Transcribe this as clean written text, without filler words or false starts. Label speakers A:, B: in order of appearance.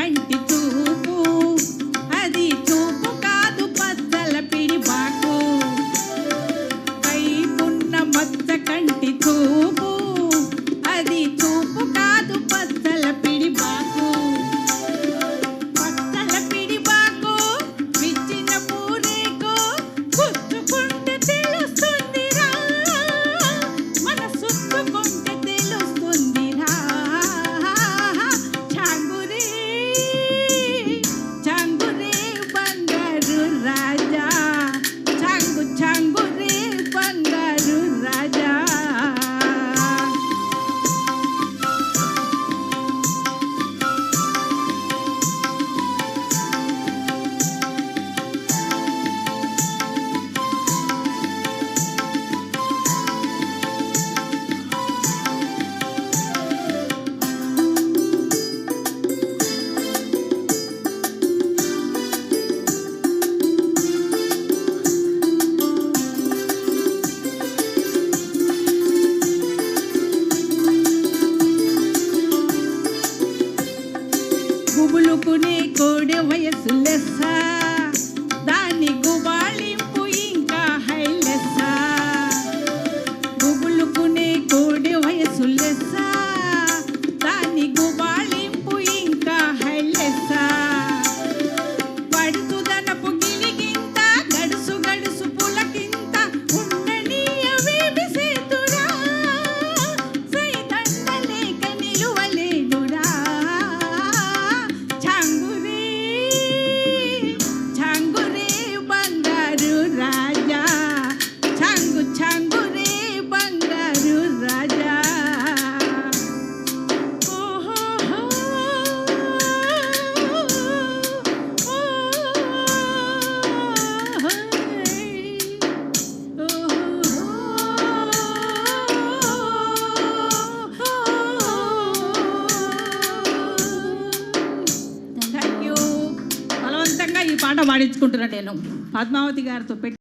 A: కంటి చూపు అది చూపు కాదు పచ్చల పిడి బాకు కైపున్న మచ్చ కంటి చూపు అది చూపు కాదు పచ్చల పిడి బాకు పచ్చల పిడి బాకు విచ్చిన పూరేకు గుచ్చుకుంటే తెలుస్తుందిరా మన సుచ్చుకుంటే తెలుస్తుందిరా చాంగురే చాంగురే బంగారు రాజా చాంగురే బంగారు రాజా. గుబులుకునే కోడె వయసు లెస్స దాని గుబాళింపు ఇంకా హైలెస్స గుబులుకునే కోడె వయసు లెస్స దాని గుబాళింపు ఇంకా హైలెస్స పడుతుదనపు గిలిగింత గడుసు గడుసు పులకింత ఉండనీయవేమి సేతురా సైదండలేక నిలువలేదురా చాంగురే బంగారు రాజా చాంగురే బంగారు రాజా. Thank you. బలవంతంగా ఈ పాట పాడించుకుంటున్నా నేను పద్మావతి గారితో పెట్టి.